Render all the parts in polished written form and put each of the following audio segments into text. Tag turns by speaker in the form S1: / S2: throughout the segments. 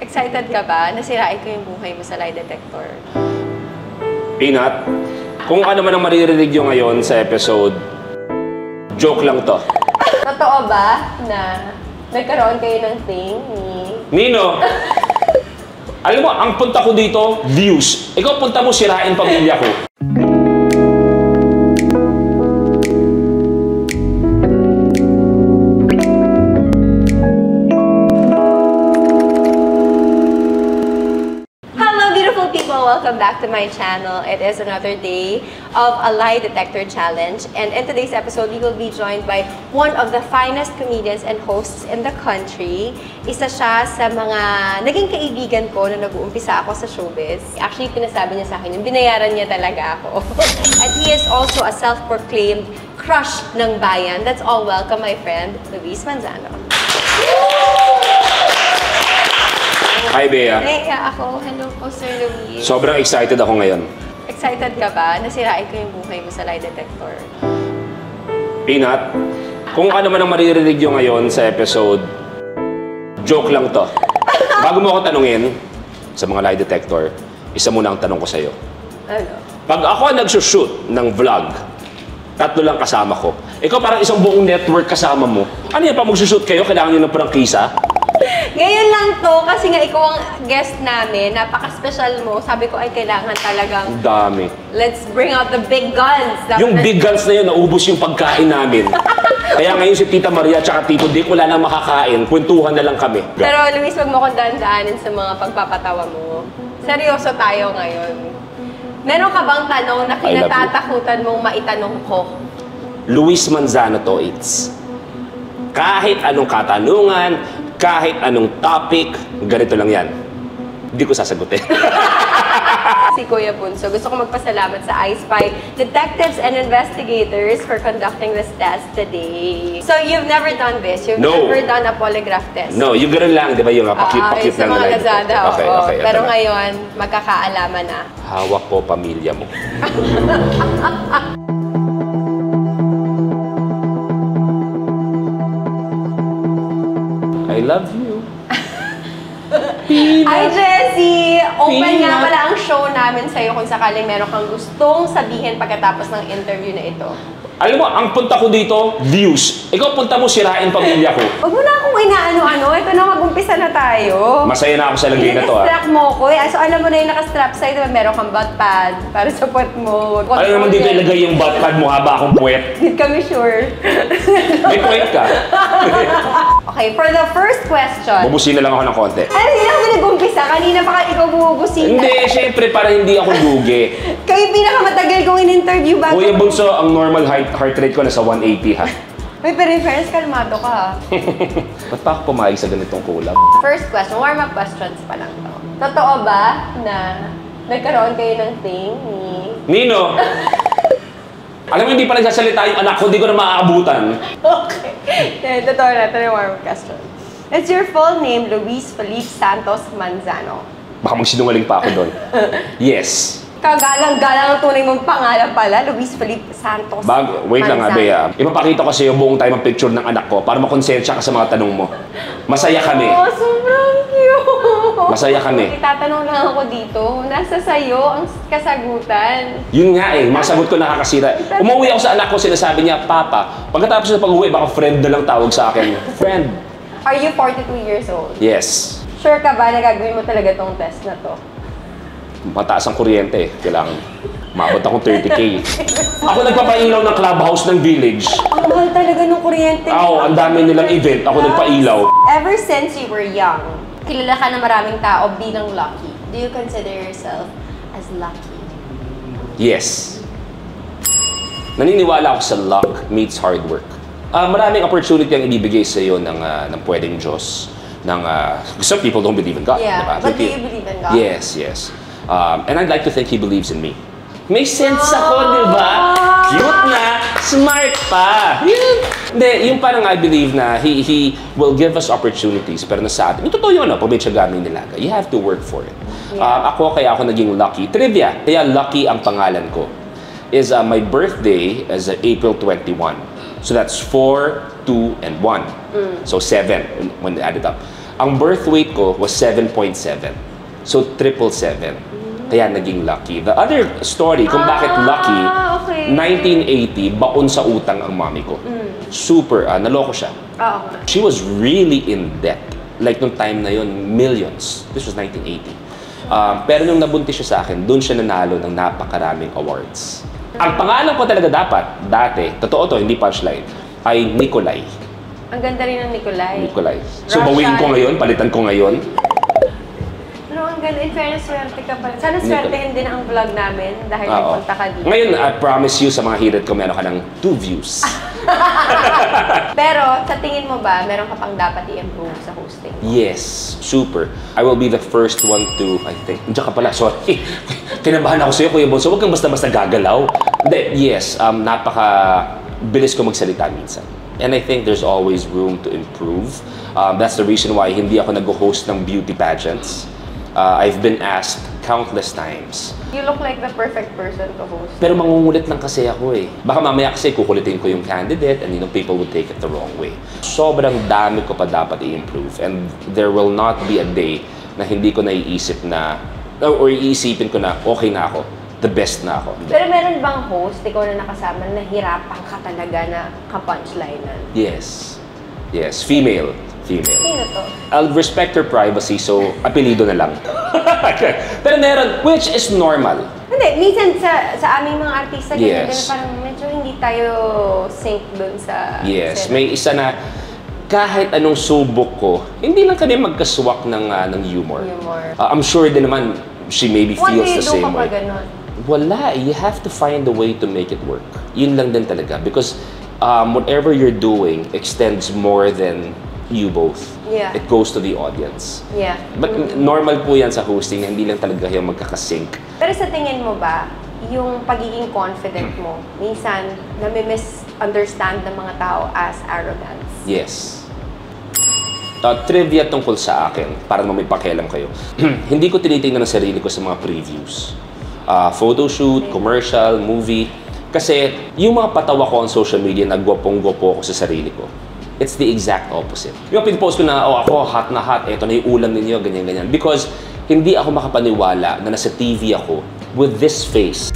S1: Excited ka ba? Nasirain ko yung buhay mo sa lie detector.
S2: Peanut, kung ano man ang maririnig nyo ngayon sa episode, joke lang to.
S1: Totoo ba na nagkaroon kayo ng thing ni...
S2: Nino, alam mo, ang punta ko dito, views. Ikaw punta mo sirain pamilya ko.
S1: Welcome back to my channel. It is another day of a lie detector challenge, and in today's episode we will be joined by one of the finest comedians and hosts in the country. Isa siya sa mga naging kaibigan ko na nag-uumpisa ako sa showbiz. Actually, pinasabi niya sa akin yung binayaran niya talaga ako. And he is also a self-proclaimed crush ng bayan. Let's all welcome my friend, Luis Manzano.
S2: Hi, Bea.
S1: Hey, ako. Hello po, Sir Luis.
S2: Sobrang excited ako ngayon.
S1: Excited ka ba? Nasirain ko yung buhay mo sa lie detector.
S2: Peanut, kung ano man ang maririnig nyo ngayon sa episode, joke lang to. Bago mo ako tanungin sa mga lie detector, isa muna ang tanong ko sa'yo.
S1: Ano?
S2: Pag ako nagsushoot ng vlog, tatlo lang kasama ko. Ikaw parang isang buong network kasama mo. Ano yan, pag magsushoot kayo, kailangan nyo ng prangkisa?
S1: Ngayon lang to, kasi nga ikaw ang guest namin, napaka-special mo. Sabi ko ay kailangan talagang...
S2: Ang dami.
S1: Let's bring out the big guns.
S2: Yung big guns na yun, naubos yung pagkain namin. Kaya ngayon si Tita Maria at Tito Dick, wala nang makakain. Kwentuhan na lang kami.
S1: Pero Luis, wag mo akong daan-daanin sa mga pagpapatawa mo. Seryoso tayo ngayon. Meron ka bang tanong na kinatatakutan mong maitanong ko?
S2: Luis Manzano to, it's. Kahit anong katanungan, kahit anong topic, ganito lang yan. Hindi ko sasagutin.
S1: Si Kuya Bunso, gusto ko magpasalamat sa I-Spy Detectives and Investigators for conducting this test today. So, you've never done this? You've never done a polygraph test?
S2: No, yung gano'n lang, di ba? Yung pakit
S1: sa mga Lazada,
S2: okay,
S1: pero ngayon, magkakaalaman na.
S2: Hawak ko pamilya mo. I love you.
S1: Hi, Jessie! Open nga pala ang show namin sa'yo kung sakaling meron kang gustong sabihin pagkatapos ng interview na ito.
S2: Alam mo, ang punta ko dito, views. Ikaw punta mo sirain pamilya ko.
S1: Huwag mo na akong inaano-ano. Ito na, mag-umpisa na tayo.
S2: Masaya na ako sa lagay na to, ha?
S1: Nakastrap mo ko. So, alam mo na yung nakastrap sa'yo, diba? Meron kang butt pad para sa puwet mo.
S2: Alam naman dito ilagay yung butt pad mo haba akong puwet.
S1: Hindi kami sure.
S2: May puwet ka.
S1: Okay, for the first question.
S2: Bubusin na lang ako ng konti.
S1: Ay, hindi na kami nag-umpisa. Kanina pa ikaw bumubusin.
S2: Hindi, syempre para hindi ako lugi.
S1: Kayo pinakamatagal kong in-interview bago.
S2: Kuya Bunso, ang normal heart rate ko nasa 180, ha?
S1: May pero in fairness, kalmado ka, ha?
S2: Ba't pa ako pumayag sa ganitong kulab?
S1: First question, warm-up questions pa lang to. Totoo ba na nagkaroon kayo ng thing ni...
S2: Nino! Alam mo, hindi pa nagsasalita yung anak ko, hindi ko na maaabutan.
S1: Okay. Totoo na, ito yung warm-up question. It's your full name, Luis Felipe Santos Manzano.
S2: Baka magsinungaling pa ako doon. Yes.
S1: Kagalang-galang ang tunay mong pangalan pala, Luis Felipe Santos
S2: Wait lang nga, Bea. Ipapakita ko sa iyo buong time ang picture ng anak ko para makonsensya ka sa mga tanong mo. Masaya kami.
S1: Oh, sobrang cute!
S2: Masaya kami.
S1: Itatanong lang ako dito, nasa sayo ang kasagutan.
S2: Yun nga eh, mga sagot ko nakakasira. Umuwi ako sa anak ko, sinasabi niya, Papa, pagkatapos na pag-uwi, baka friend na lang tawag sa akin. Friend.
S1: Are you 42 years old?
S2: Yes.
S1: Sure ka ba na gagawin mo talaga tong test na to?
S2: Mataas ang kuryente eh. Kailangan maabot akong 30K. Ako nagpapailaw ng clubhouse ng village.
S1: Ang mahal talaga ng kuryente.
S2: Ang dami nilang event. Ako nagpailaw.
S1: Ever since you were young, kilala ka ng maraming tao bilang lucky. Do you consider yourself as lucky?
S2: Yes. Naniniwala ako sa luck meets hard work. Maraming opportunity ang ibibigay sa iyo ng pwedeng Diyos. Some people don't believe in God.
S1: Yeah,
S2: diba?
S1: but do you believe in God?
S2: Yes, yes. And I'd like to think He believes in me. May sense ako, di ba? Cute na, smart pa. Hindi, yung parang I believe na He will give us opportunities, pero nasa atin. Yung totoo yun, pag may tiyagaming nilaga, you have to work for it.
S1: Yeah.
S2: Kaya ako naging lucky. Trivia, kaya lucky ang pangalan ko. Is my birthday is April 21. So that's 4, 2, and 1. So 7 when they add it up. Ang birth weight ko was 7.7. So, 777. Kaya naging lucky. The other story kung bakit lucky,
S1: okay.
S2: 1980, baon sa utang ang mommy ko. Super, naloko siya. She was really in debt. Like nung time na yun, millions. This was 1980. Pero nung nabuntis siya sa akin, doon siya nanalo ng napakaraming awards. Ang pangalan ko talaga dati, totoo to, hindi punchline, ay Nikolai.
S1: Ang ganda rin ng Nikolai.
S2: So, bawin ko ngayon, palitan ko ngayon.
S1: No, ang ganda. In fairness, swerte ka pala. Sana swertehin din ang vlog namin dahil nagpunta ka dito.
S2: Ngayon, I promise you sa mga hirit ko, meron ka ng 2 views.
S1: Pero, sa tingin mo ba, meron ka pang dapat i-improve sa hosting?
S2: Yes, super. I will be the first one to, I think, diyan ka pala, sorry. Kinabahan ako sa'yo, Kuya Bonso, huwag kang basta-basta gagalaw. Yes, napaka-bilis ko magsalita minsan. And I think there's always room to improve. That's the reason why hindi ako nag-host ng beauty pageants. I've been asked countless times.
S1: You look like the perfect person to host.
S2: Pero mangungulit lang kasi ako eh. Baka mamaya kasi kukulitin ko yung candidate and people would take it the wrong way. Sobrang dami ko pa dapat i-improve and there will not be a day na hindi ko naiisip na or iisipin ko na okay na ako, the best na ako.
S1: Pero meron bang host, ikaw na nakasama, nahirapan ka talaga na ka-punchlinean?
S2: Yes. Yes. Female.
S1: Sino to?
S2: I'll respect her privacy, so apelido na lang. Pero meron, which is normal.
S1: Hindi, minsan sa aming mga artista,
S2: Yes.
S1: parang medyo hindi tayo sync dun sa...
S2: Yes, may isa na kahit anong subok ko, hindi lang kami magkaswak ng humor. I'm sure din naman, she maybe feels the same way.
S1: What do you do kapag ganon?
S2: Wala, you have to find a way to make it work. Yun lang din talaga. Because whatever you're doing extends more than you both.
S1: Yeah.
S2: It goes to the audience.
S1: Yeah.
S2: But normal po yan sa hosting, hindi lang talaga yung magkakasync.
S1: Pero sa tingin mo ba, yung pagiging confident mo, minsan nami-misunderstand ng mga tao as arrogance?
S2: Yes. Trivia tungkol sa akin, para may pakialam kayo. Hindi ko tinitingnan ang sarili ko sa mga previews. Photoshoot, commercial, movie. Kasi yung mga patawa ko on social media, nagwapong-gwapo ako sa sarili ko. It's the exact opposite. Yung pin-post ko na, ako hot na hot, eto na yung ulam ninyo, ganyan-ganyan. Because hindi ako makapaniwala na nasa TV ako with this face.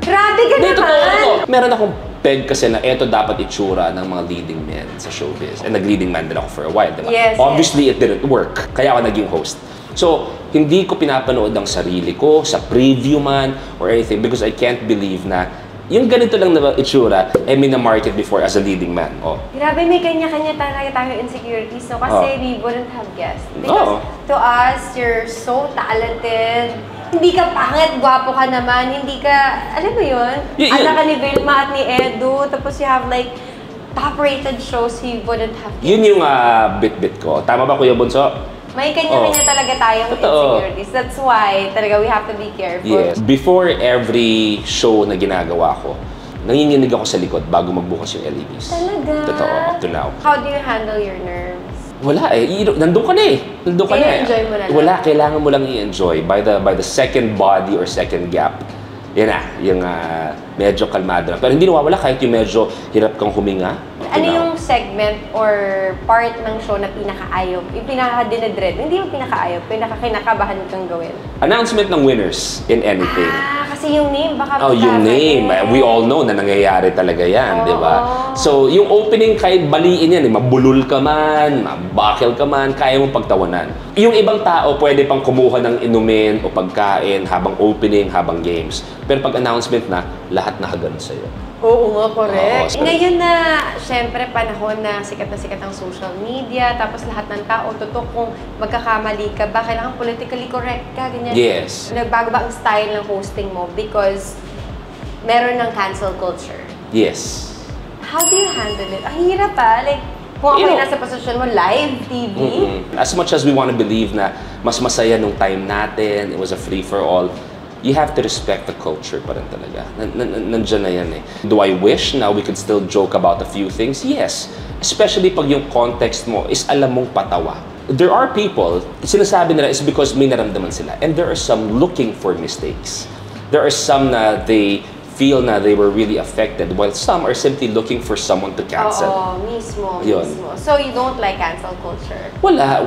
S1: Grabe ka naman!
S2: Totoo. Meron akong peg kasi na eto dapat itsura ng mga leading men sa showbiz. And nag-leading man din ako for a while, diba?
S1: Yes,
S2: Obviously, it didn't work. Kaya ako naging host. So, hindi ko pinapanood ang sarili ko sa preview man or anything because I can't believe na yung ganito lang na itsura, may na-market before as a leading man. Oh.
S1: Grabe, may kanya-kanya talaga tayo insecurities, no? Kasi we wouldn't have guessed. Because to us, you're so talented. Hindi ka pangit, gwapo ka naman. Hindi ka, alam mo yun? Anak ka ni Vilma at ni Edu. Tapos you have like top-rated shows you wouldn't have guessed.
S2: Yun yung bit-bit ko. Tama ba, Kuya Bonso?
S1: May kanya-kanya talaga tayong insecurities. That's why talaga we have to be careful.
S2: Yes. Before every show na ginagawa ko, nanginginig ako sa likod bago magbukas yung LEDs.
S1: Talaga?
S2: Totoo, up to now.
S1: How do you handle your nerves?
S2: Wala eh. Nandun ka na eh. Nandun ka na eh.
S1: I-enjoy mo na lang.
S2: Wala, kailangan mo lang i-enjoy. By the second body or second gap, yan na, yung medyo kalmado na. Pero hindi nawawala kahit yung medyo hirap kang huminga.
S1: Ano yung segment or part ng show na pinaka-ayaw? Yung pinaka-dinedread? Hindi yung pinaka-ayaw, pinaka-kinakabahan kang gawin?
S2: Announcement ng winners in anything.
S1: Kasi yung name, baka
S2: yung name. We all know na nangyayari talaga yan, di ba? So, yung opening kahit baliin yan, mabulol ka man, mabakil ka man, kaya mong pagtawanan. Yung ibang tao, pwede pang kumuha ng inumin o pagkain habang opening, habang games. Pero pag announcement na, lahat nakagano sa'yo.
S1: Oo nga, correct.
S2: Oo,
S1: Ngayon na, syempre, panahon na sikat ang social media, tapos lahat ng tao, totoo kung magkakamali ka ba, kailangan politically correct ka, ganyan.
S2: Yes.
S1: Nagbago ba ang style ng hosting mo because meron ng cancel culture?
S2: Yes.
S1: How do you handle it? Ang hirap Like, kung ako yung nasa posisyon mo, live TV.
S2: As much as we want to believe na mas masaya nung time natin, it was a free-for-all, you have to respect the culture pa rin talaga. Nandiyan na yan eh. Do I wish na we could still joke about a few things? Yes. Especially pag yung context mo is alam mong patawa. There are people, sinasabi nila is because may naramdaman sila. And there are some looking for mistakes. There are some na they feel na they were really affected, while some are simply looking for someone to cancel.
S1: Oo, mismo,
S2: Yun.
S1: mismo. So you don't like cancel culture?
S2: Wala.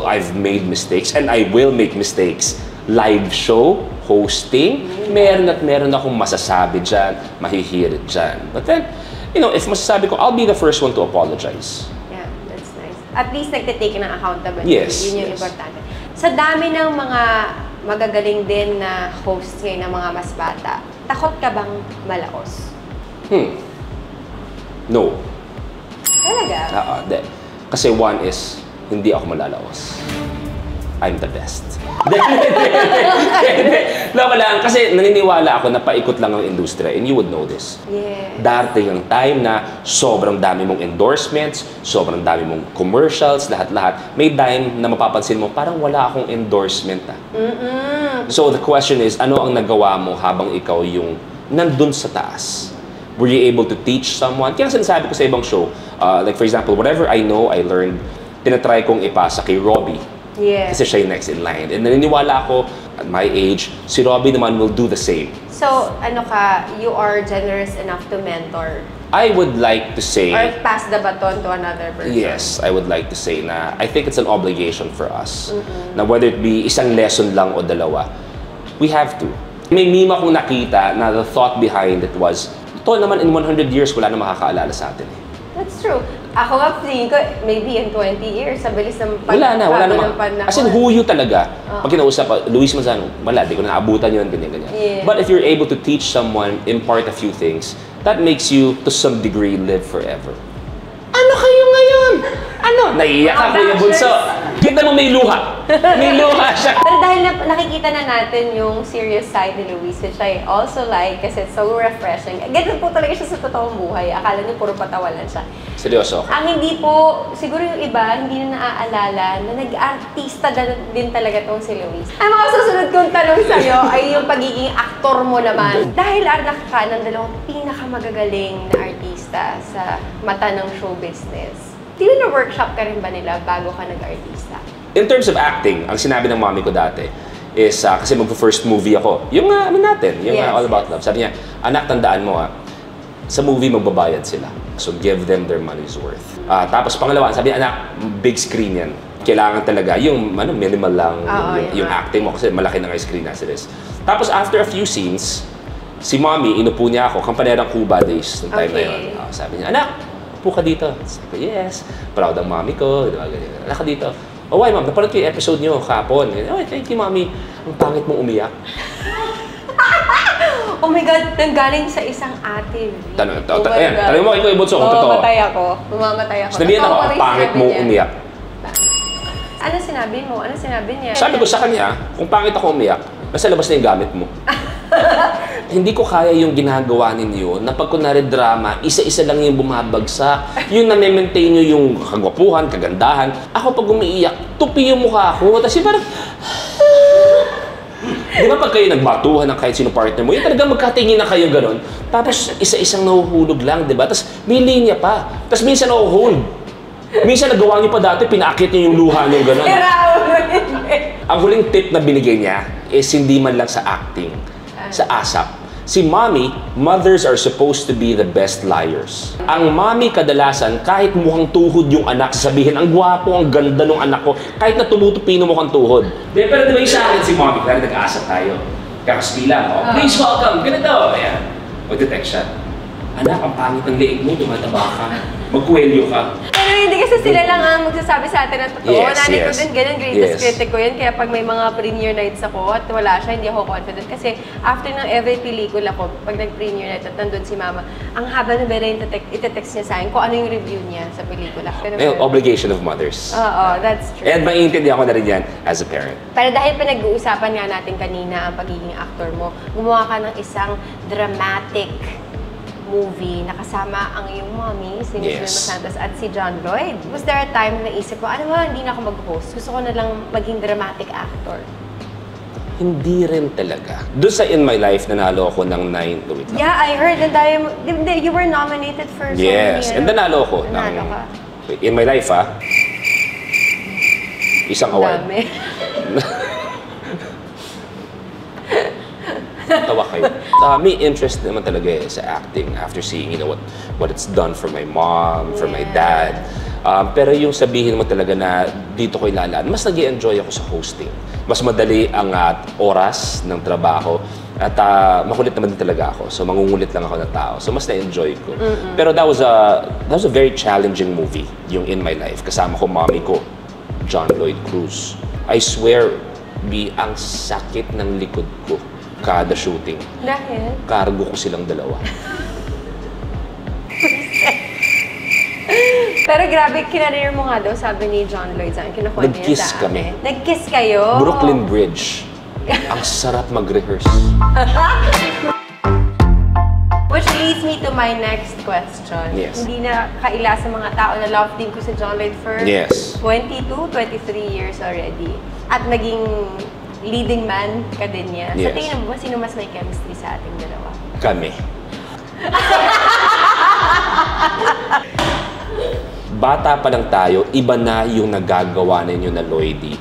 S2: I've made mistakes and I will make mistakes. Live show, hosting, meron at meron akong masasabi dyan, mahihirit dyan. But then, if masasabi ko, I'll be the first one to apologize.
S1: Yeah, that's nice. At least nagtitake ng accountability.
S2: Yes,
S1: Yun yung
S2: yes.
S1: importante. Sa dami ng mga magagaling din na hosts ngayon ng mga mas bata, takot ka bang malaos?
S2: No.
S1: Talaga?
S2: Kasi one is, hindi ako malalaos. I'm the best. Lama lang, kasi naniniwala ako na paikot lang ang industriya and you would know this.
S1: Yes.
S2: Darating ang time na sobrang dami mong endorsements, sobrang dami mong commercials, lahat-lahat. May time na mapapansin mo, parang wala akong endorsement. So the question is, ano ang nagawa mo habang ikaw yung nandun sa taas? Were you able to teach someone? Kaya sinasabi ko sa ibang show, like for example, whatever I know, I learned, tinatry kong ipasa kay Robbie.
S1: Yes.
S2: Kasi siya yung next in line. And naniniwala ako, at my age, si Robbie naman will do the same.
S1: So, you are generous enough to mentor?
S2: I would like to say...
S1: Or pass the baton to another person?
S2: Yes, I would like to say na I think it's an obligation for us. Na whether it be isang lesson lang o dalawa, we have to. May meme akong nakita na the thought behind it was, ito naman in 100 years, wala na makakaalala sa atin.
S1: That's true. Ako nga, feeling ko, maybe in 20 years, sa bilis ng
S2: Wala na.
S1: panahon.
S2: As in, huyo talaga. Pag kinausap, Luis Manzano, wala, di ko na naabutan yun, ganyan.
S1: Yeah.
S2: But if you're able to teach someone, impart a few things, that makes you, to some degree, live forever. Ano kayo ngayon? Ano? Naiiyak ka, Kuya Bunso. Kita mo may luha. May luha siya.
S1: Pero dahil nakikita na natin yung serious side ni Luis, which I also like kasi it's so refreshing. Ganun po talaga siya sa totoong buhay. Akala niyo puro patawalan siya.
S2: Seryoso ako.
S1: Ang hindi po, siguro yung iba, hindi na naaalala na nag-artista din talaga tong si Luis. Ang mga susunod kong tanong sa'yo ay yung pagiging aktor mo naman. Dahil anak ka ng dalawang pinakamagagaling na artista sa mata ng show business. Na-workshop ka rin ba nila bago ka nag-artista?
S2: In terms of acting, ang sinabi ng mami ko dati is, kasi mag-first movie ako, yung All About Love. Sabi niya, anak, tandaan mo sa movie magbabayad sila. So give them their money's worth. Tapos pangalawa, sabi niya, anak, big screen yan. Kailangan talaga, yung minimal lang yung acting mo kasi malaki na nga yung screen as it is. Tapos after a few scenes, si mommy, inupo niya ako, Kampanerang Cuba days, ng time na yun. Sabi niya, anak, upo ka dito. Sabi ko, yes. Proud ang mami ko. Diba, ganyan. Anak ka dito. Oh, why, ma'am? Napanood ko yung episode niyo kahapon. Oh, thank you, mami. Ang pangit mong umiyak.
S1: Oh my God, nanggaling sa isang ate.
S2: Tanong mo kay Kuya Bunso kung totoo.
S1: Mamamatay ako.
S2: Sabihin ako, ang pangit mong umiyak.
S1: Ano sinabi mo? Ano sinabi niya?
S2: Sabi ko sa kanya, kung pangit ako umiyak, nasa labas na yung gamit mo. Hindi ko kaya yung ginagawa ninyo na pag kunwari drama, isa-isa lang yung bumabagsak. Yung na-maintain nyo yung kagwapuhan, kagandahan. Ako pag umiiyak, tupi yung mukha ko. Tapos yung parang... Di ba pag kayo nagbatuhan ng kahit sino partner mo, yung talagang magkatingin na kayo gano'n. Tapos isa-isang nahuhulog lang, di ba? Tapos may linya pa. Tapos minsan nahuhulog. Minsan nagawa niyo pa dati, pinakit niyo yung luha niyo gano'n. Ang huling tip na binigay niya is hindi man lang sa acting, sa ASAP. Si mommy, mothers are supposed to be the best liars. Ang mommy kadalasan, kahit mukhang tuhod yung anak, sasabihin, ang gwapo, ang ganda ng anak ko, kahit na tumutupi na mukhang tuhod. Pero di ba yung sa akin si mommy, kaya nag-aasap tayo. Kakaspi lang, please welcome, ganito. Ayan, mag-detect siya. Anak, ang pangit ng leeg mo, tumataba ka. Magkuwelyo ka.
S1: Pero hindi kasi sila lang ang magsasabi sa atin ng totoo. Nanay ko din, ganun, greatest critic ko yun. Kaya pag may mga premiere nights ako at wala siya, hindi ako confident. Kasi after ng every pelikula ko, pag nag-premiere night at nandun si mama, ang haba na bera itetext niya sa akin kung ano yung review niya sa pelikula.
S2: Obligation of mothers.
S1: Oo, that's true.
S2: And maiintindihan ko na rin yan as a parent.
S1: Pero dahil pinag-uusapan nga natin kanina ang pagiging actor mo, gumawa ka ng isang dramatic movie na kasama ang iyong mommy, si Miss Vilma Santos at si John Lloyd. Was there a time na naisip ko, ano ba, hindi na ako mag-host. Gusto ko na lang maging dramatic actor.
S2: Hindi rin talaga. Doon sa In My Life, nanalo ako ng 9...
S1: Yeah, I heard. You were nominated for so many.
S2: Yes, and nanalo ako ng... In My Life, isang award.
S1: Dami.
S2: Tawa kayo. may interest naman talaga sa acting after seeing, what it's done for my mom, for my dad. Pero yung sabihin mo talaga na dito ko ilalaan, mas nag-i-enjoy ako sa hosting. Mas madali ang oras ng trabaho at makulit naman din talaga ako. So mangungulit lang ako ng tao. So mas na-enjoy ko. Pero that was a very challenging movie, yung In My Life. Kasama ko mommy ko, John Lloyd Cruz. I swear, ang sakit ng likod ko kada shooting.
S1: Dahil?
S2: Cargo ko silang dalawa.
S1: Pero grabe, kinarir mo nga daw, sabi ni John Lloyd sa akin, kinukuha niya
S2: Nag-kiss
S1: sa
S2: kami.
S1: akin. Nag-kiss kayo?
S2: Brooklyn Bridge. Ang sarap mag-rehearse.
S1: Which leads me to my next question.
S2: Yes.
S1: Hindi na kaila sa mga tao na love team ko si John Lloyd for
S2: Yes.
S1: 22, 23 years already. At naging leading man ka din niya. Sa
S2: Yes.
S1: tingin mo ba, sino mas may chemistry sa ating dalawa?
S2: Kami. Bata pa lang tayo, iba na yung nagagawa ninyo na Lloydie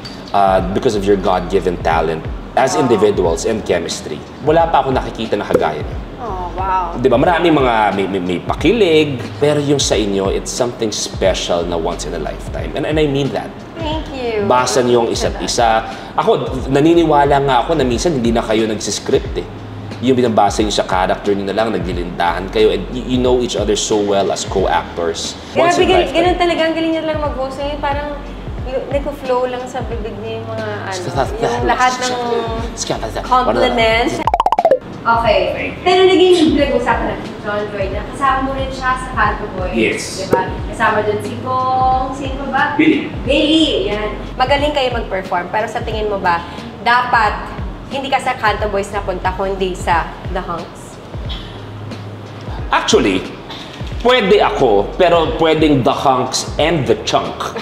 S2: because of your God-given talent as individuals and chemistry. Wala pa ako nakikita na kagaya niyo.
S1: Oh, wow.
S2: Di ba? Maraming mga may pakilig, pero yung sa inyo, it's something special na once in a lifetime. And I mean that.
S1: Thank you.
S2: Basa niyo ang isa't isa. Ako, naniniwala nga ako na minsan hindi na kayo nagsiscript eh. Yung binabasa niyo sa character niyo na lang, naglilintahan kayo, and you know each other so well as co-actors. Once in a lifetime.
S1: Ganun talaga, ang galing niya lang mag-host. Ngayon parang nag-flow lang sa bibig niya yung mga yung lahat ng compliments. Okay. Pero naging pinag-usapan natin si John Lloyd na kasama mo rin siya sa Canto Boys.
S2: Yes.
S1: Diba? Kasama dun si Kong, sino ba?
S2: Billy.
S1: Billy, yan. Magaling kayo mag-perform, pero sa tingin mo ba, dapat hindi ka sa Canto Boys napunta, kundi sa The Hunks?
S2: Actually, pwede ako, pero pwedeng The Hunks and The Chunk.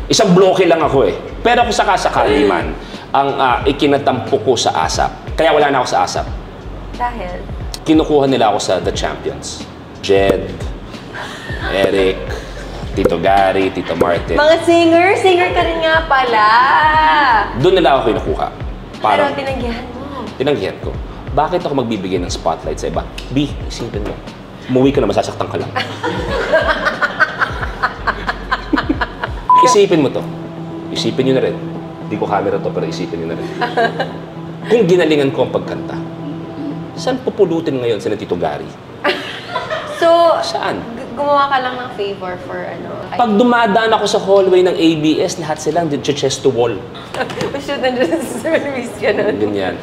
S2: Isang bloke lang ako eh. Pero kung sakasakali man, ang ikinatampo ko sa ASAP, kaya wala na ako sa ASAP.
S1: Dahil?
S2: Kinukuha nila ako sa The Champions. Jed, Eric, Tito Gary, Tito Martin.
S1: Mga singer ka rin nga pala.
S2: Doon nila ako kinukuha.
S1: Pero tinanggihan mo.
S2: Tinanggihan ko. Bakit ako magbibigay ng spotlight sa iba? B, isipin mo. Umuwi ka na, masasaktan ka lang. Isipin mo to. Isipin nyo na rin. Hindi ko camera to, pero isipin nyo na rin. Kung ginalingan ko ang pagkanta, saan pupulutin ngayon si Tito Gary?
S1: So,
S2: Saan?
S1: Gumawa ka lang ng favor for ano?
S2: Pag dumadaan ako sa hallway ng ABS, lahat silang chest to wall.
S1: Shoot nandiyan sa Luis ganun.
S2: Ganyan.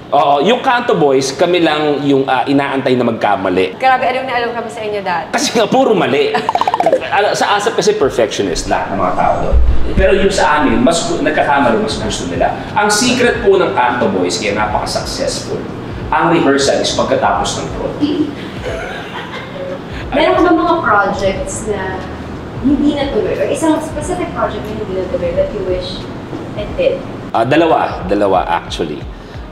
S2: Oo, yung Canto Boys, kami lang yung inaantay na magkamali.
S1: Grabe, alam na alam kami sa inyo dati.
S2: Kasi nga, puro mali. Sa ASAP kasi perfectionist lahat ng mga tao doon. Pero yung sa amin, mas nagkakamali, mas gusto nila. Ang secret po ng Canto Boys, kaya napaka-successful, ang rehearsal is pagkatapos ng prod.
S1: Meron ka ba mga projects na hindi natuloy? Or isang specific project na hindi natuloy that you wish it did?
S2: Dalawa actually,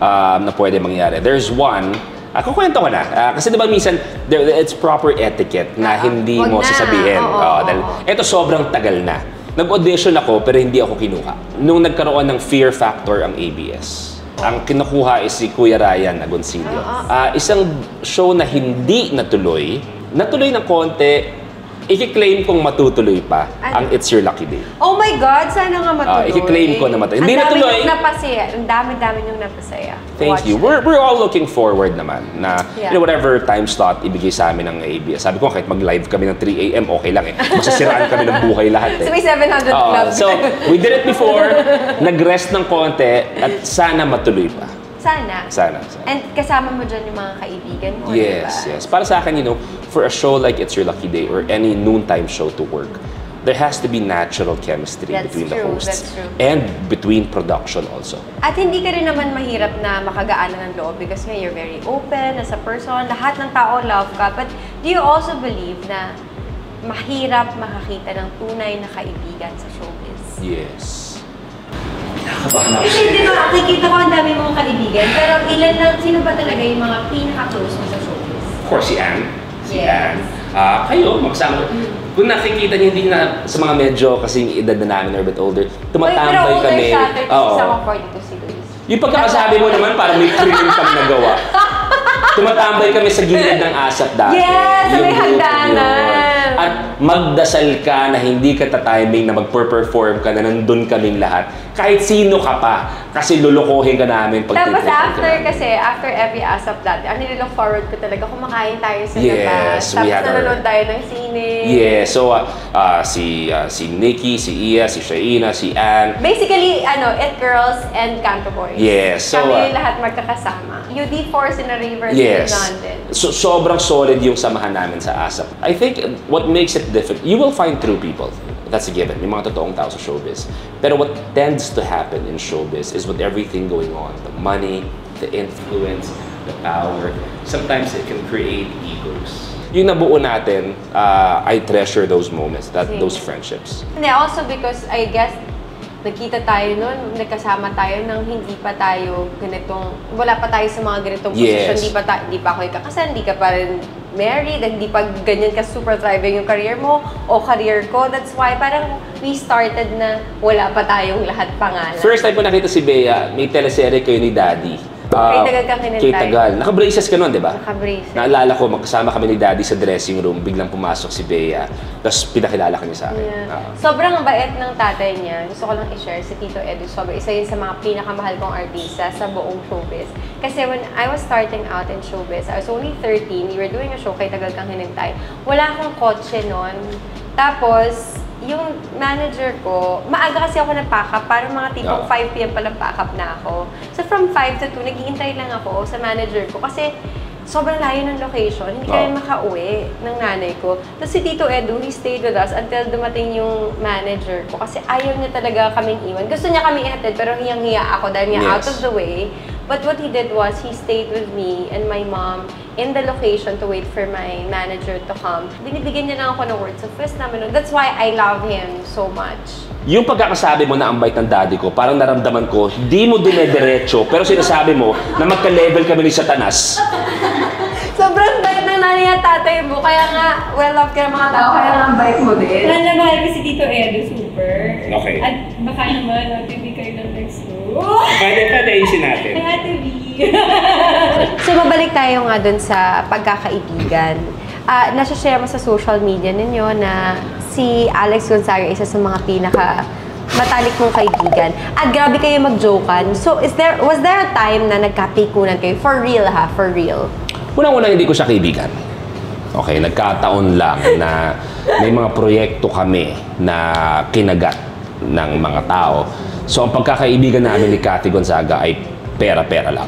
S2: na pwede mangyari. There's one, kukwento ko na. Kasi diba minsan, it's proper etiquette na hindi mo sasabihin. Dahil ito sobrang tagal na. Nag-audition ako pero hindi ako kinuha. Nung nagkaroon ng fear factor ang ABS, ang kinukuha is si Kuya Ryan Agoncillo. Isang show na hindi natuloy ng konti, i-claim kong matutuloy pa ang It's Your Lucky Day.
S1: Oh my God, sana nga matuloy.
S2: I-claim ko na matuloy. Hindi natuloy.
S1: Ang dami-dami niyong napasaya.
S2: Thank you. We're all looking forward naman na whatever time slot ibigay sa amin ng ABS. Sabi ko kahit mag-live kami ng 3 AM, okay lang eh. Masasiraan kami ng buhay lahat eh.
S1: So may 700 clubs.
S2: So, we did it before, nag-rest ng konti, at sana matuloy pa.
S1: Sana. And kasama mo dyan yung mga kaibigan mo,
S2: Yes,
S1: diba?
S2: yes. Para sa akin, for a show like It's Your Lucky Day or any noontime show to work, there has to be natural chemistry between the hosts and between production also.
S1: At hindi ka rin naman mahirap na makagaanan ng loob because nga you're very open as a person. Lahat ng tao love ka. But do you also believe na mahirap makakita ng tunay na kaibigan sa showbiz?
S2: Yes.
S1: Kasi di ba, nakikita ko ang dami mong kaibigan, pero ilan lang, sino ba talaga yung mga pinaka-close mo sa showbiz?
S2: Of course, si Anne.
S1: Yes.
S2: Kayo, magsama. Kung nakikita niyo, hindi na sa mga medyo kasing edad na namin or a bit older, tumatambay kami.
S1: Pero older siya, 36 ako, 42 si Luis.
S2: Yung pagkakasabi mo naman, parang may krimen kang nagawa. Tumatambay kami sa gilid ng asap dati.
S1: Yes! Sa may hagdanan!
S2: At magdasal ka na hindi ka tatiming na mag-perform ka na nandun kaming lahat. Kahit sino ka pa. Kasi lulukuhin ka namin pag
S1: Tapos after every asap dati, ang nililook forward ko talaga, kumakain tayo sa labas. Tapos nanonood tayo ng sine.
S2: Yeah, so si Nikki, si Iya, si Shaina, si Ann.
S1: Basically, It Girls and Canto Boys.
S2: Yes. So,
S1: kami lahat magkakasama. UD4 in a river in London.
S2: So, sobrang solid yung samahan namin sa ASAP. I think what makes it different, you will find true people. That's a given. Yung mga totoong tao sa showbiz. Pero what tends to happen in showbiz is with everything going on, the money, the influence, the power, sometimes it can create egos. Yung nabuo natin, I treasure those moments, those friendships.
S1: And also because I guess nagkita tayo noon, nagkasama tayo nang hindi pa tayo ganitong, wala pa tayo sa mga ganitong posisyon, hindi pa ako ikakasal, hindi ka pa rin married, hindi pa ganyan ka super thriving yung career mo o career ko. That's why parang we started na wala pa tayong lahat pangalan.
S2: First time ko nakita si Bea, may teleserye kayo ni Daddy.
S1: Kay Tagal kang hinintay.
S2: Kay Tagal. Naka-braces ka nun, di ba?
S1: Naka-braces.
S2: Naalala ko, magkasama kami ni Daddy sa dressing room, biglang pumasok si Bea, tapos pinakilala ka niya sa akin.
S1: Yeah. Sobrang bait ng tatay niya. Gusto ko lang i-share si Tito Edu. Sobrang isa yun sa mga pinakamahal kong artista sa buong showbiz. Kasi when I was starting out in showbiz, I was only 13. We were doing a show kay Tagal kang hinintay. Wala akong kotse nun. Tapos, yung manager ko, maaga kasi ako nag-pack up, parang mga tipong 5 p.m. pa lang pack up na ako. So from 5 to 2, naghihintay lang ako sa manager ko kasi sobrang layo ng location, hindi kami makauwi ng nanay ko. Tapos si Tito Edu, he stayed with us until dumating yung manager ko kasi ayaw niya talaga kaming iwan. Gusto niya kami ihatid pero hiyang-hiya ako dahil nga out of the way. But what he did was, he stayed with me and my mom in the location to wait for my manager to come. Binibigyan niya lang ako ng words of wisdom. That's why I love him so much.
S2: Yung pagkakasabi mo na ang bait ng daddy ko, parang naramdaman ko, di mo dumediretso, pero sinasabi mo na magka-level kami ni Satanas.
S1: Sobrang bait ng nanay at tatay mo, kaya nga, well-loved ka ng mga tao, kaya nga ang bait mo din. Mahal ko si Tito Edu, super.
S2: Okay.
S1: At baka naman, TV kayo ng next mo.
S2: Pwede ayusin natin.
S1: Kaya TV. So, mabalik tayo nga dun sa pagkakaibigan. Nasa-share mo sa social media ninyo na si Alex Gonzaga isa sa mga pinaka matalik mong kaibigan. At grabe kayo mag-jokean. So, was there a time na nagkapikunan kayo? For real ha? For real?
S2: Unang-unang hindi ko siya kaibigan. Okay, nagkataon lang na may mga proyekto kami na kinagat ng mga tao. So, ang pagkakaibigan namin ni Cathy Gonzaga ay pera-pera lang.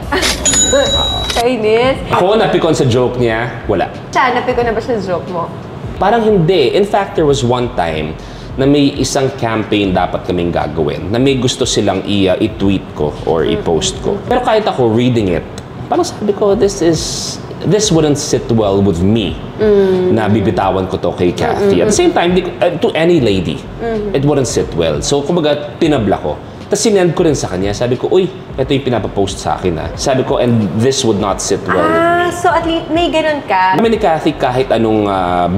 S1: Kainis.
S2: Ako, napikon sa joke niya, wala.
S1: Siya, napikon na ba siya sa joke mo?
S2: Parang hindi. In fact, there was one time na may isang campaign dapat kaming gagawin na may gusto silang i-tweet ko or i-post ko. Pero kahit ako reading it, parang sabi ko, this wouldn't sit well with me na bibitawan ko to kay Cathy. At the same time, to any lady, it wouldn't sit well. So, kumbaga, tinabla ko. Tapos sinend ko rin sa kanya. Sabi ko, uy, ito yung pinapapost sa akin ha. Sabi ko, and this would not sit well with me.
S1: So at least may ganun ka?
S2: Kami ni Cathy, kahit anong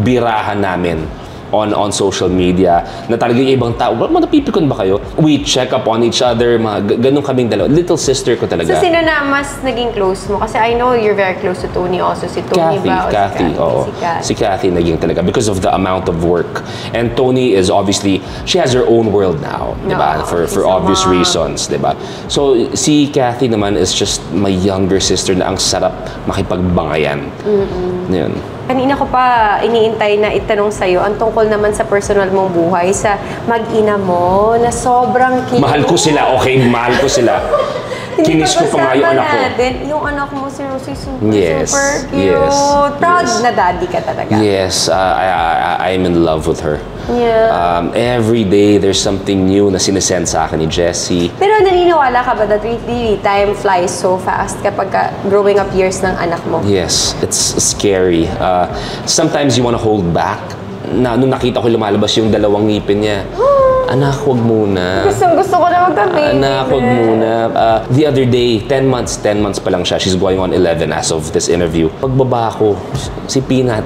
S2: birahan namin on social media, na talagang ibang tao, napipikon ba kayo? We check up on each other, ganun kaming dalawa. Little sister ko talaga.
S1: So sino na mas naging close mo? Kasi I know you're very close to Tony also. Si Tony ba?
S2: Cathy, oo. Si Cathy naging talaga because of the amount of work. And Tony is obviously, she has her own world now, di ba? For obvious reasons, di ba? So si Cathy naman is just my younger sister na ang sarap makipagbangayan. Yun.
S1: Kanina ko pa iniintay na itanong sa'yo ang tungkol naman sa personal mong buhay, sa mag-ina mo, na sobrang cute.
S2: Mahal ko sila, okay? Mahal ko sila. Kinis ko pa nga yung anak ko.
S1: Yung anak mo, si Rosie, super cute.
S2: Yes.
S1: Proud na daddy ka talaga.
S2: Yes, I'm in love with her.
S1: Yeah.
S2: Every day, there's something new na sinesend sa akin ni Jessie.
S1: Pero naniniwala ka ba that really time flies so fast kapag growing up years ng anak mo?
S2: Yes, it's scary. Sometimes you wanna hold back. Nung nakita ko lumalabas yung dalawang ngipin niya, anak, wag muna.
S1: Gusto ko na magka-baby.
S2: Anak, wag muna. The other day, 10 months pa lang siya. She's going on 11 as of this interview. Pagbaba ko, si Peanut,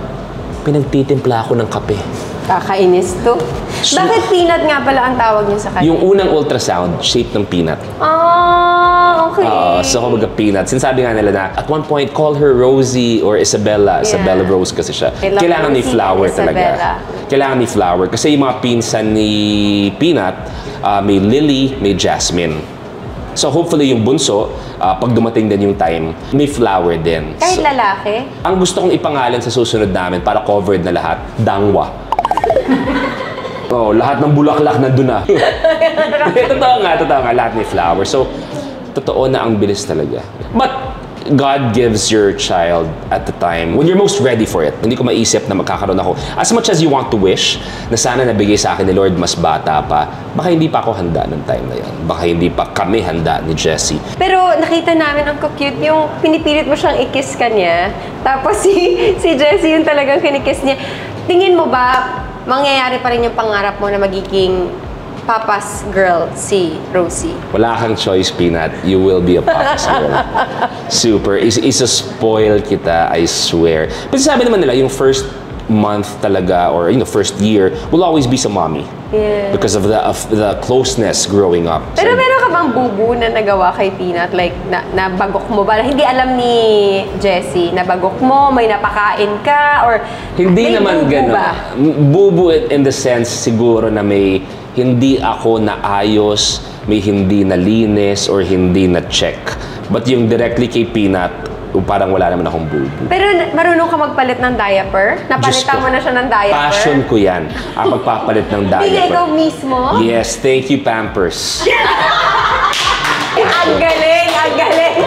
S2: pinagtitimpla ako ng kape.
S1: Kakainis to. Bakit peanut nga pala ang tawag niyo sa kanya?
S2: Yung unang ultrasound, shape ng peanut.
S1: Okay.
S2: So kumbaga peanut. Sinasabi nga nila na at one point, call her Rosie or Isabella. Isabella Rose kasi siya.
S1: I love
S2: Kailangan may
S1: Rosie
S2: flower
S1: and
S2: talaga.
S1: Isabella.
S2: Kailangan may flower. Kasi yung mga pinsan ni Peanut, may Lily, may Jasmine. So hopefully yung bunso, pag dumating din yung time, may flower din.
S1: Kahit
S2: So,
S1: lalaki?
S2: ang gusto kong ipangalan sa susunod namin para covered na lahat, Dangwa. Lahat ng bulaklak nandun na. Totoo nga, lahat may flower. So, totoo na ang bilis talaga. But, God gives your child at the time when you're most ready for it. Hindi ko maisip na magkakaroon ako. As much as you want to wish na sana nabigay sa akin ni Lord mas bata pa, baka hindi pa ako handa ng time na yun. Baka hindi pa kami handa ni Jessie.
S1: Pero nakita namin ang cute yung pinipilit mo siyang i-kiss ka niya. Tapos si Jessie yung talagang kinikiss niya. Tingin mo ba mangyayari pa rin yung pangarap mo na magiging Papa's girl, si Rosie?
S2: Wala kang choice, Peanut. You will be a Papa's girl. Super. Isa-spoil kita, I swear. Pero sabi naman nila, yung first month talaga, or first year, will always be sa mommy.
S1: Yeah.
S2: Because of the closeness growing up.
S1: Pero meron ka bang bubu na nagawa kay Peanut? Like, nabagok mo ba? Hindi alam ni Jessie, nabagok mo, may napakain ka, or
S2: Hindi
S1: may
S2: naman
S1: bubu
S2: gano'n.
S1: ba?
S2: Bubu in the sense siguro na may hindi ako naayos, may hindi nalinis, or hindi na-check. But yung directly kay Peanut, parang wala naman akong bubu.
S1: Pero marunong ka magpalit ng diaper? Napalitan mo na siya ng diaper?
S2: Passion ko yan. Ang pagpapalit ng
S1: Hindi
S2: diaper.
S1: ikaw mismo?
S2: Yes, thank you, Pampers.
S1: Ang galing, ang galing.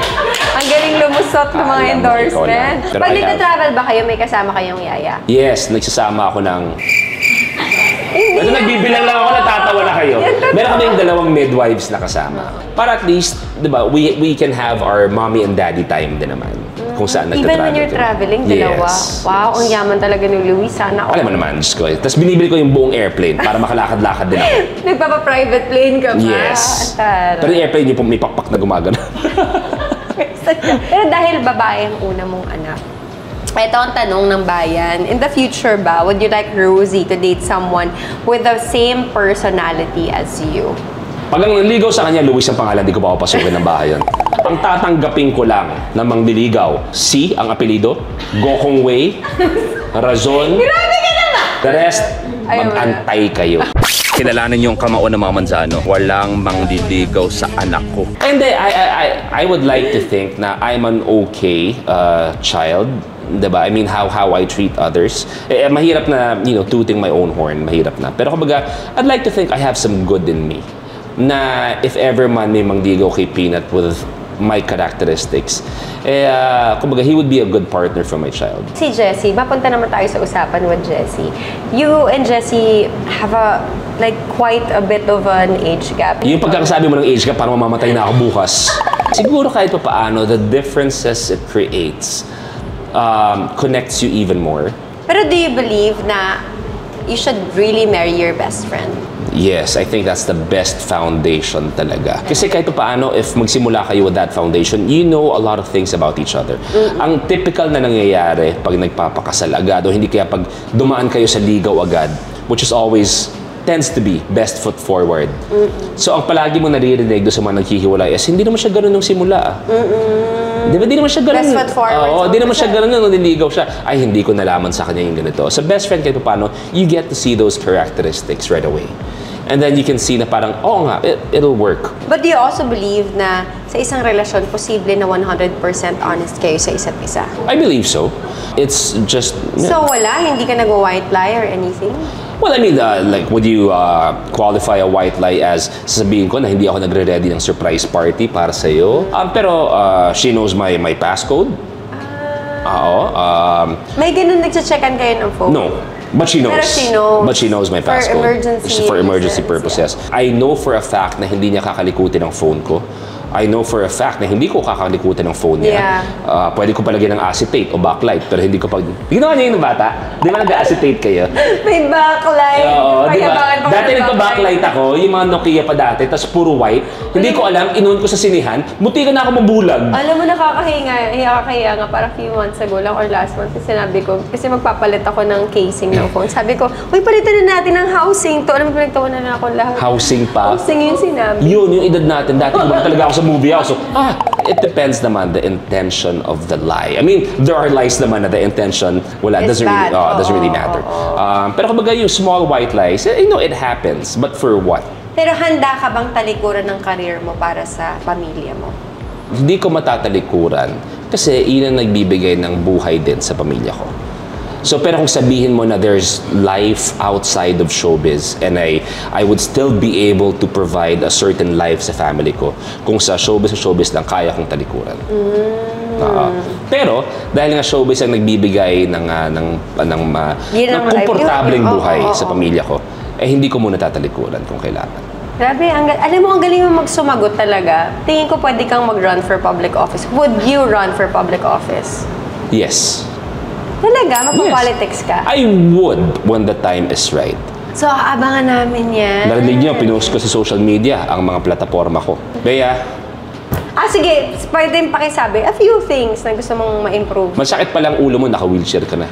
S1: Ang galing lumusot ng mga
S2: Alam mo,
S1: endorsement.
S2: ikaw lang. Pero
S1: Pag
S2: I have-
S1: nagta-travel ba kayo, may kasama kayong yaya?
S2: Yes, nagsasama ako ng...
S1: Hindi.
S2: Ano, nagbibilang lang ako, natatawa na kayo. Meron kaming dalawang midwives na kasama. Para at least, di ba, we can have our mommy and daddy time din naman. Kung saan
S1: Even
S2: nagtatravel.
S1: when you're traveling, dalawa.
S2: Yes.
S1: Wow, ang yaman talaga ni Luis. Sana ako.
S2: Alam mo naman, Diyos ko. Tapos binibili ko yung buong airplane para makalakad-lakad din ako.
S1: Nagpapa-private plane ka ba?
S2: Yes.
S1: Tara.
S2: Pero yung airplane yung may pakpak na gumagana.
S1: Pero dahil babae ang una mong anak, ito ang tanong ng bayan. In the future ba, would you like Rosie to date someone with the same personality as you?
S2: Pag ang naligaw sa kanya, Luis ang pangalan, di ko pa papasukin ng bahay yun. Ang tatanggapin ko lang na mangliligaw, si ang apelido, Gokong Wei, Razon,
S1: Grabe ka naman!
S2: the rest,
S1: Ayaw
S2: mag-antay kayo. Kilalanin yung kamao ng mga Manzano, walang mangliligaw sa anak ko. And I would like to think na I'm an okay child. Diba? I mean, how I treat others. Mahirap na, tooting my own horn. Mahirap na. Pero kumbaga, I'd like to think I have some good in me. Na if ever man may mangligaw kay Peanut with my characteristics, kumbaga, he would be a good partner for my child.
S1: Si Jessie, mapunta naman tayo sa usapan with Jessie. You and Jessie have quite a bit of an age gap.
S2: Yung pagkakasabi mo ng age gap, parang mamamatay na ako bukas. Siguro kahit pa paano, the differences it creates connects you even more.
S1: Pero do you believe na you should really marry your best friend?
S2: Yes, I think that's the best foundation talaga. Kasi kahit paano, if magsimula kayo with that foundation, you know a lot of things about each other. Ang typical na nangyayari pag nagpapakasal agad o hindi kaya pag dumaan kayo sa ligaw agad, which is always tends to be best foot forward. So ang palagi mo naririnig doon sa mga naghihiwalay is hindi naman siya ganun nung simula. Di ba? Di naman siya ganun.
S1: Best foot forward.
S2: Oo, di naman siya ganun nung nililigaw siya. Ay, hindi ko nalaman sa kanya yung ganito. So best friend kahit paano, you get to see those characteristics right away. And then you can see na parang, oo nga, it'll work.
S1: But do you also believe na sa isang relasyon, posible na 100% honest kayo sa isa't isa?
S2: I believe so. It's just...
S1: So wala? Hindi ka nag-white lie or anything?
S2: Well, I mean, would you qualify a white lie as sasabihin ko na hindi ako nagre-ready ng surprise party para sa'yo? Pero she knows my passcode. Oo.
S1: May ganun nagche-checkan kayo ng phone?
S2: No. But she knows.
S1: Pero she knows.
S2: But she knows my
S1: For
S2: passcode.
S1: emergency
S2: For emergency
S1: reasons,
S2: purposes. I know for a fact na hindi niya kakalikutin ang phone ko. I know for a fact na hindi ko kakalikutan ng phone niya.
S1: Yeah.
S2: Pwede ko palagyan ng acetate o backlight, pero hindi ko pag... Ginawa niya yung bata? Di ba nag-acetate kayo?
S1: May backlight.
S2: Oo, di ba? Dati nagpa-backlight ako, yung mga Nokia pa dati, tapos puro white. Hindi ko alam, inuun ko sa sinihan, buti ka na ako mabulag.
S1: Alam mo, nakakahiya nga, para few months ago lang or last month, sinabi ko, kasi magpapalit ako ng casing ng phone. Sabi ko, uy, palitan na natin ng housing to. Alam mo, pinagtawanan na ako lahat.
S2: Housing pa?
S1: Housing yung sinabi.
S2: Yun, yung edad natin. Dati kumbaga talaga ako sa movie ako. So, it depends naman the intention of the lie. I mean, there are lies naman na the intention, wala,
S1: It's
S2: doesn't really matter. Pero kumbaga yung small white lies, you know, it happens. But for what?
S1: Pero handa ka bang talikuran ng career mo para sa pamilya mo?
S2: Hindi ko matatalikuran kasi yun ang nagbibigay ng buhay din sa pamilya ko. So, pero kung sabihin mo na there's life outside of showbiz and I would still be able to provide a certain life sa family ko, kung sa showbiz lang, kaya kong talikuran. Pero, dahil nga showbiz ang nagbibigay ng komportableng buhay sa pamilya ko, hindi ko muna tatalikuran kung kailangan.
S1: Grabe, alam mo, ang galing mo magsumagot talaga. Tingin ko pwede kang mag-run for public office. Would you run for public office?
S2: Yes.
S1: Talaga? Magpa-politics ka?
S2: I would when the time is right.
S1: So, abangan namin yan.
S2: Narinig niyo, pinost ko sa social media ang mga plataforma ko. Bea,
S1: sige, pwede pakisabi, a few things na gusto mong ma-improve.
S2: masakit pa lang ulo mo, naka-wheelchair ka na.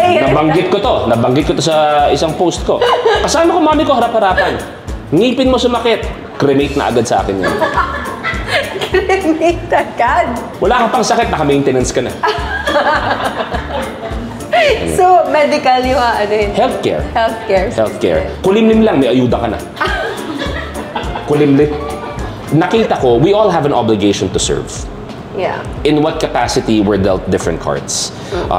S2: Nabanggit ko to sa isang post ko. Kasama ko mami ko harap-harapan. Ngipin mo sumakit, cremate na agad sa akin yan.
S1: Cremate agad?
S2: Wala ka pang sakit, naka-maintenance ka na.
S1: So, medical yung ano yun?
S2: Healthcare.
S1: Healthcare.
S2: Kulimlim lang, may ayuda ka na. Kulimlim. Nakita ko, we all have an obligation to serve.
S1: Yeah.
S2: In what capacity we're dealt different cards.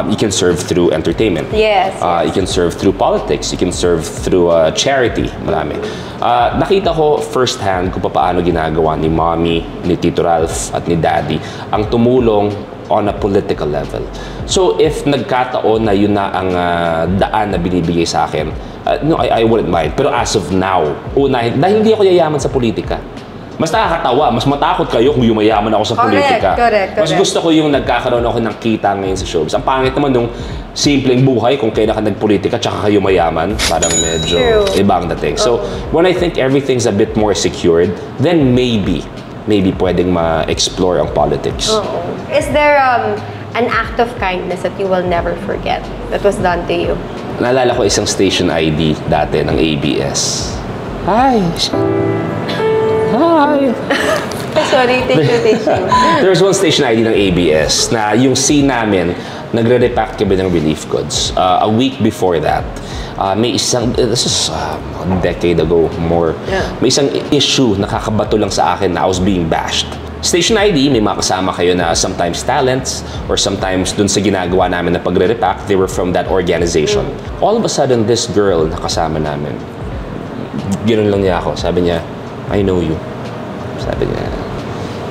S2: You can serve through entertainment.
S1: Yes.
S2: You can serve through politics. You can serve through charity. Marami. Nakita ko firsthand kung paano ginagawa ni Mommy, ni Tito Ralph, at ni Daddy ang tumulong on a political level. So if nagkataon na yun na ang daan na binibigay sa akin, no, I wouldn't mind. Pero as of now, unahin, dahil hindi ako yayaman sa politika. Mas nakakatawa, mas matakot kayo kung yumayaman ako sa politika.
S1: Correct.
S2: Mas gusto ko yung nagkakaroon ako ng kita ngayon sa showbiz. Ang pangit naman nung simpleng buhay kung kailan ka nagpolitika tsaka kayo mayaman, parang medyo ibang dating. So, when I think everything's a bit more secured, then maybe pwedeng ma-explore ang politics.
S1: Is there an act of kindness that you will never forget that was done to you?
S2: Naalala ko isang station ID dati ng ABS. Hi!
S1: Sorry, tissue.
S2: There's one station ID ng ABS na yung scene namin, nagre-repack kami ng relief goods. A week before that, may isang, this is a decade ago more, may isang issue na kakabato lang sa akin na I was being bashed. Station ID, may mga kasama kayo na sometimes talents or sometimes dun sa ginagawa namin na pagre-repack, they were from that organization. All of a sudden, this girl na kasama namin, ganoon lang niya ako, sabi niya, I know you. Sabi niya,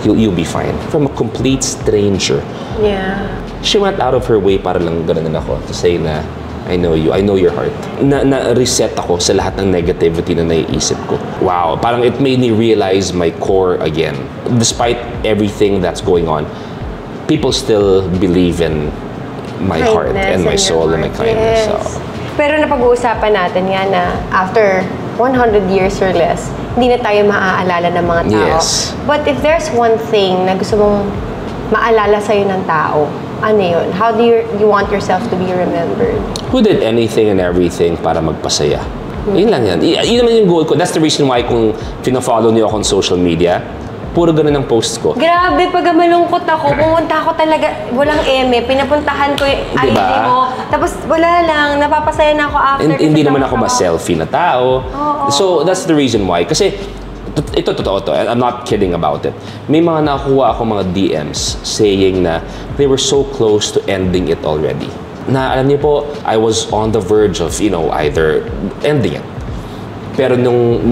S2: you'll be fine. From a complete stranger.
S1: Yeah.
S2: She went out of her way para lang gano'n ako to say na, I know you, I know your heart. Na-reset ako sa lahat ng negativity na naiisip ko. Wow, parang it made me realize my core again. Despite everything that's going on, people still believe in my heart and my soul and my kindness.
S1: Yes. So. Pero napag-uusapan natin yan na after 100 years or less, hindi na tayo maaalala ng mga tao.
S2: Yes.
S1: But if there's one thing na gusto mong maalala sa'yo ng tao, ano yun? How do you want yourself to be remembered?
S2: Who did anything and everything para magpasaya? Yun lang yan. Yun naman yung goal ko. That's the reason why kung pina-follow niyo ako on social media, puro ganun ang post ko.
S1: Grabe, pag malungkot ako, pumunta ako talaga, walang eme, pinapuntahan ko yung ID mo. Tapos wala lang, napapasaya na ako after.
S2: Hindi naman ako ma-selfie na tao. So that's the reason why. Kasi ito totoo to, and I'm not kidding about it. May mga nakuha ako mga DMs saying na they were so close to ending it already. Na alam niyo po, I was on the verge of, either ending it. Pero nung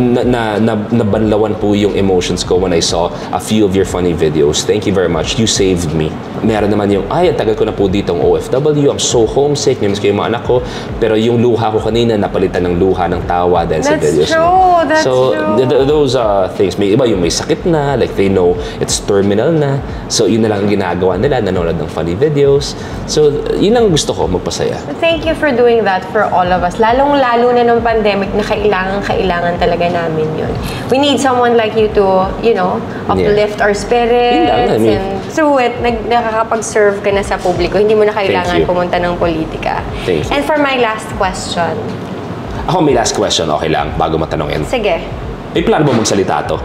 S2: nabanlawan po yung emotions ko when I saw a few of your funny videos. Thank you very much. You saved me. Meron naman yung, ay, ang tagal ko na po dito ang OFW. I'm so homesick. Namiss ko yung mga anak ko. Pero yung luha ko kanina, napalitan ng luha ng tawa dahil sa videos mo.
S1: That's true.
S2: Those things. May iba yung may sakit na, like they know it's terminal na. So yun na lang ang ginagawa nila, nanonood ng funny videos. So yun ang gusto ko, magpasaya.
S1: Thank you for doing that for all of us. Lalong-lalo na nung pandemic na kailangan talaga namin yun. We need someone like you to, you know, uplift our spirits. And through it, nakakapag-serve ka na sa publiko. Hindi mo na kailangan pumunta ng politika. And for my last question.
S2: Ako may last question, okay lang, bago matanongin.
S1: Sige.
S2: May plano ba magsalita to?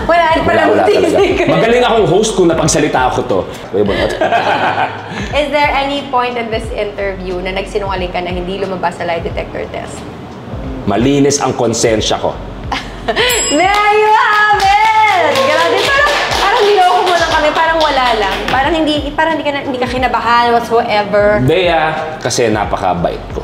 S1: Wala
S2: talaga. Magaling akong host kung napagsalita ako to.
S1: Is there any point in this interview na nagsinungaling ka na hindi lumabas sa lie detector test?
S2: Malinis ang konsensya ko.
S1: There you have it! Grabe, parang niloko mo lang kami, parang wala lang. Parang hindi ka kinabahan whatsoever.
S2: Bea, kasi napakabait ko.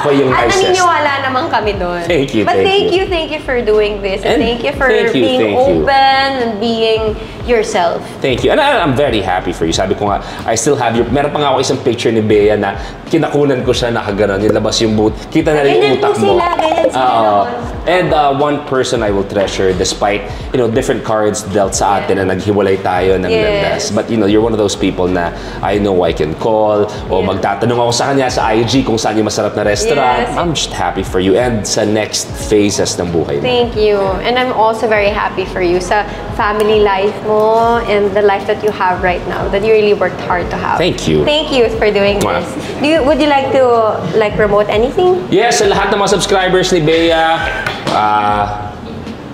S2: Ako yung nicest. At
S1: naniniwala naman kami doon.
S2: Thank you,
S1: But thank you for doing this. And thank you for being open and being yourself.
S2: Thank you. And I'm very happy for you. Sabi ko nga, I still have your... Meron pa nga ako isang picture ni Bea na kinakunan ko siya nakaganon. Nilabas yung boot. Kita na rin yung utak mo.
S1: Ganyan sila.
S2: And one person I will treasure despite, you know, different cards dealt sa atin na naghiwalay tayo ng landas. But you know, you're one of those people na I know I can call o magtatanong ako sa kanya sa IG kung saan yung masarap na restaurant. I'm just happy for you and sa next phases ng buhay mo.
S1: Thank you. And I'm also very happy for you sa family life mo and the life that you have right now that you really worked hard to have.
S2: Thank you.
S1: Thank you for doing this. Would you like to promote anything?
S2: Yes, sa lahat ng mga subscribers ni Bea,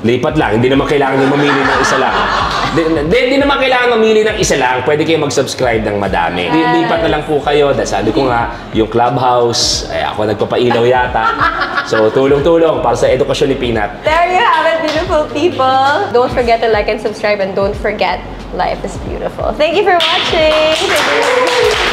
S2: lipat lang. Hindi naman kailangan yung mamili ng isa lang. Hindi naman kailangan mamili ng isa lang. Pwede kayo mag-subscribe ng madami. Lipat na lang po kayo. Dahil sabi ko nga, yung Clubhouse, ako nagpapailaw yata. So, tulong-tulong para sa edukasyon ni Peanut.
S1: There you have it, beautiful people. Don't forget to like and subscribe and don't forget, life is beautiful. Thank you for watching. Thank you.